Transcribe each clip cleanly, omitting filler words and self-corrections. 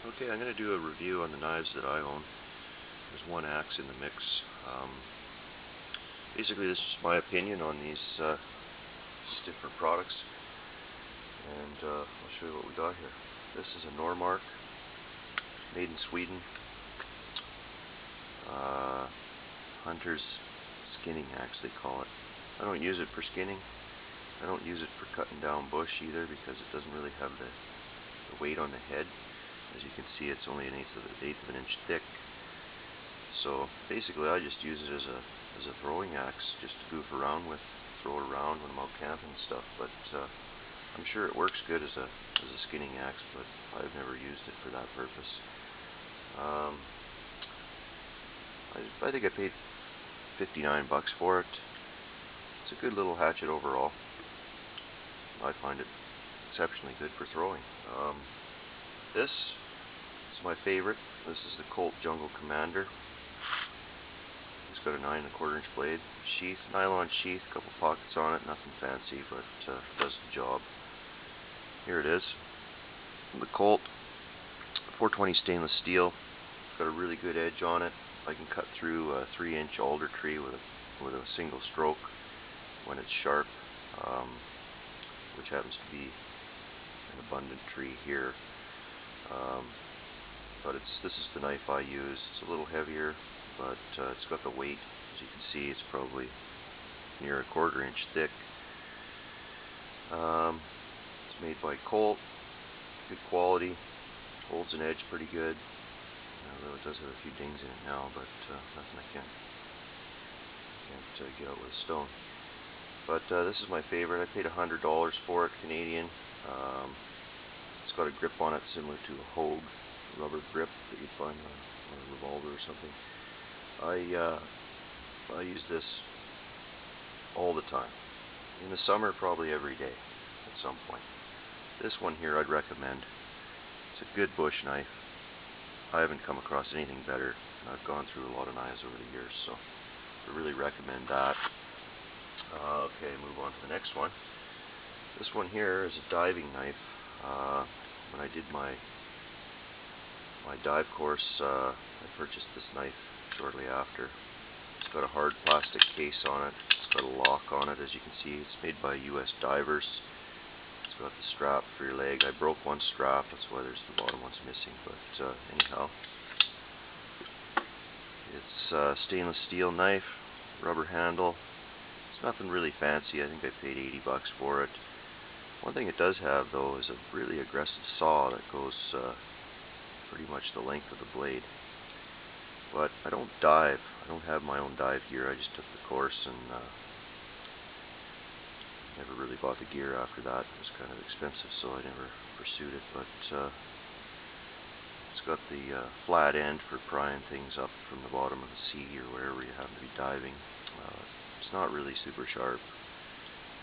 Okay, I'm going to do a review on the knives that I own. There's one axe in the mix. Basically, this is my opinion on these different products, and I'll show you what we got here. This is a Normark, made in Sweden. Hunter's skinning axe, they call it. I don't use it for skinning. I don't use it for cutting down bush either, because it doesn't really have the weight on the head. As you can see, it's only an eighth of an inch thick. So basically, I just use it as a throwing axe, just to goof around with, throw it around when I'm out camping and stuff. But I'm sure it works good as a skinning axe, but I've never used it for that purpose. I think I paid $59 for it. It's a good little hatchet overall. I find it exceptionally good for throwing. This is my favorite. This is the Colt Jungle Commander. It's got a 9 1/4 inch blade, sheath, nylon sheath, a couple pockets on it, nothing fancy, but does the job. Here it is. The Colt 420 stainless steel. It's got a really good edge on it. I can cut through a 3-inch alder tree with a single stroke when it's sharp, which happens to be an abundant tree here. But this is the knife I use. It's a little heavier, but it's got the weight. As you can see, it's probably near a 1/4 inch thick. It's made by Colt. Good quality. Holds an edge pretty good. Although it does have a few dings in it now, but nothing I can't get out with a stone. But this is my favorite. I paid $100 for it, Canadian. It's got a grip on it similar to a Hogue rubber grip that you'd find on a revolver or something. I use this all the time. In the summer, probably every day at some point. This one here I'd recommend. It's a good bush knife. I haven't come across anything better. I've gone through a lot of knives over the years, so I really recommend that. Okay, move on to the next one. This one here is a diving knife. When I did my dive course, I purchased this knife shortly after. It's got a hard plastic case on it. It's got a lock on it, as you can see. It's made by US Divers. It's got the strap for your leg. I broke one strap, that's why there's the bottom one's missing, but anyhow. It's a stainless steel knife, rubber handle. It's nothing really fancy. I think I paid $80 for it. One thing it does have, though, is a really aggressive saw that goes pretty much the length of the blade. But I don't dive. I don't have my own dive gear. I just took the course and never really bought the gear after that. It was kind of expensive, so I never pursued it. But it's got the flat end for prying things up from the bottom of the sea or wherever you happen to be diving. It's not really super sharp.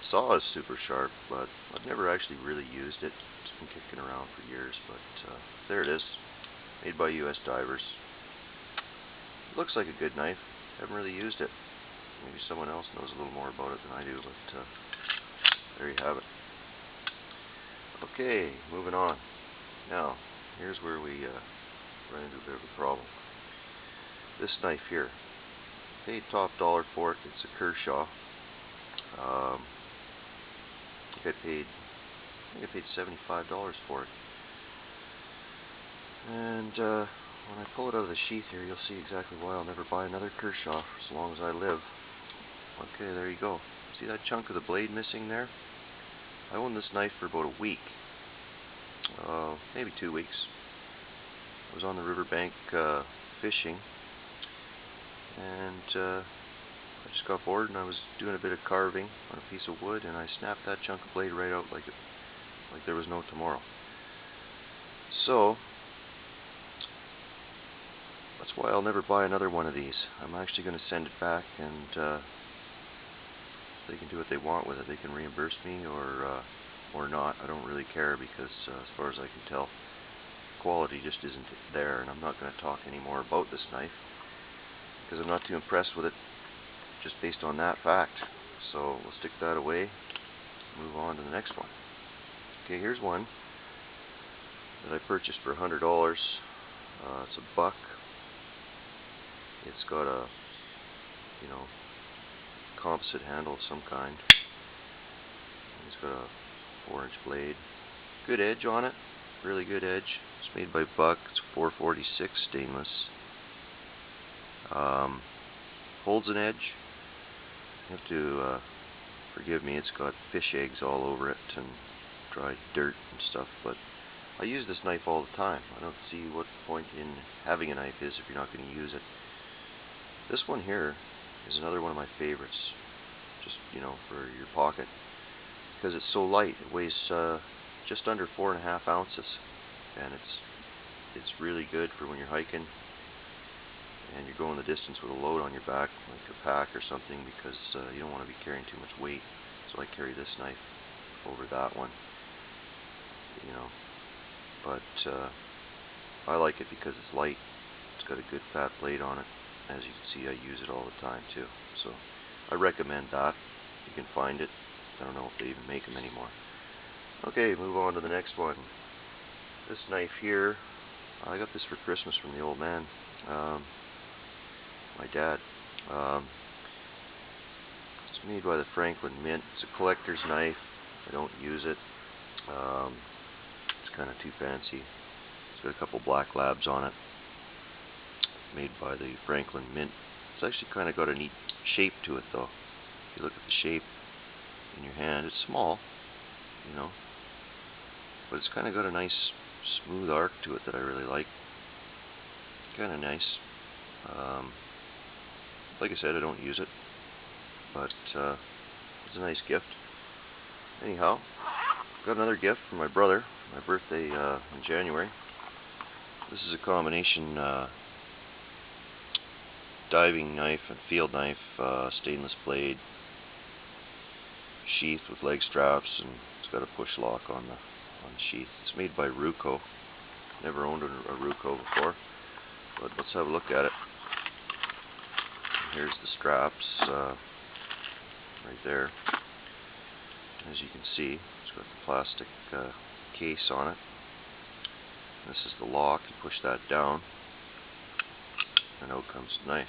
The saw is super sharp, but I've never actually really used it. It's been kicking around for years, but there it is. Made by US Divers. It looks like a good knife. Haven't really used it. Maybe someone else knows a little more about it than I do, but there you have it. Okay, moving on. Now, here's where we run into a bit of a problem. This knife here, paid top dollar for it. It's a Kershaw. I think I paid $75 for it. And when I pull it out of the sheath here, you'll see exactly why I'll never buy another Kershaw as long as I live. Okay, there you go. See that chunk of the blade missing there? I owned this knife for about a week. Maybe 2 weeks. I was on the riverbank fishing, and I just got bored and I was doing a bit of carving on a piece of wood, and I snapped that chunk of blade right out like there was no tomorrow. So that's why I'll never buy another one of these. I'm actually going to send it back, and they can do what they want with it. They can reimburse me or not. I don't really care, because as far as I can tell, quality just isn't there, and I'm not going to talk anymore about this knife because I'm not too impressed with it just based on that fact. So we'll stick that away, move on to the next one. Okay, here's one that I purchased for $100. It's a buck. It's got a, you know, composite handle of some kind. It's got a 4-inch blade. Good edge on it. Really good edge. It's made by Buck. It's 446 stainless. Holds an edge. You have to forgive me, it's got fish eggs all over it and dried dirt and stuff, but I use this knife all the time. I don't see what the point in having a knife is if you're not going to use it. This one here is another one of my favorites, just, you know, for your pocket, because it's so light. It weighs just under 4.5 ounces, and it's really good for when you're hiking and you're going the distance with a load on your back, like a pack or something, because you don't want to be carrying too much weight. So I carry this knife over that one, you know. But I like it because it's light. It's got a good fat blade on it. As you can see, I use it all the time too. So I recommend that. You can find it. I don't know if they even make them anymore. Okay, move on to the next one. This knife here, I got this for Christmas from the old man. My dad. It's made by the Franklin Mint. It's a collector's knife. I don't use it. It's kind of too fancy. It's got a couple black labs on it. Made by the Franklin Mint. It's actually kind of got a neat shape to it, though. If you look at the shape in your hand, it's small, you know, but it's kind of got a nice smooth arc to it that I really like. Kind of nice. Like I said, I don't use it, but it's a nice gift. Anyhow, got another gift from my brother, my birthday in January. This is a combination diving knife and field knife, stainless blade, sheath with leg straps, and it's got a push lock on the sheath. It's made by Ruco. Never owned a Ruco before, but let's have a look at it. Here's the straps right there. As you can see, it's got the plastic case on it. This is the lock. You push that down, and out comes the knife.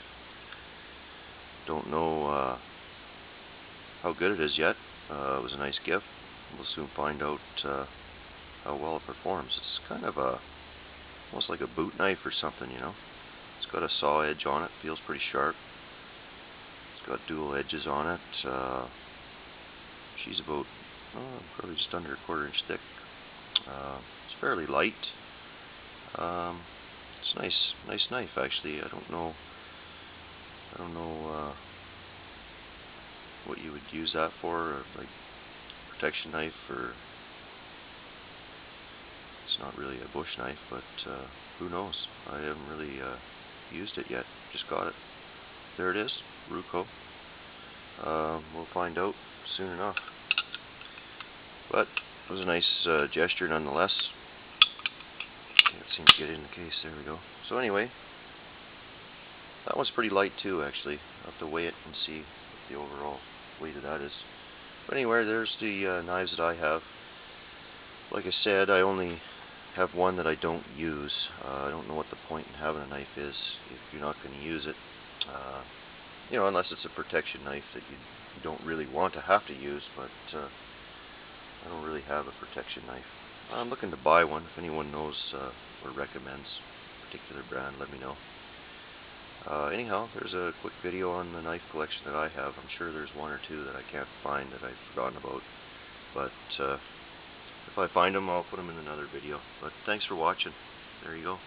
Don't know how good it is yet. It was a nice gift. We'll soon find out how well it performs. It's kind of almost like a boot knife or something, you know. It's got a saw edge on it. Feels pretty sharp. It's got dual edges on it. She's about probably just under a 1/4 inch thick. It's fairly light. It's a nice knife actually. I don't know what you would use that for, or like protection knife, or it's not really a bush knife, but who knows? I haven't really used it yet. Just got it. There it is, Ruco. We'll find out soon enough. But it was a nice gesture nonetheless. Can't seem to get it in the case. There we go. So anyway, that one's pretty light too, actually. I'll have to weigh it and see what the overall weight of that is. But anyway, there's the knives that I have. Like I said, I only have one that I don't use. I don't know what the point in having a knife is if you're not going to use it. You know, unless it's a protection knife that you don't really want to have to use, but I don't really have a protection knife. I'm looking to buy one. If anyone knows or recommends a particular brand, let me know. Anyhow, there's a quick video on the knife collection that I have. I'm sure there's one or two that I can't find that I've forgotten about, but if I find them, I'll put them in another video. But thanks for watching. There you go.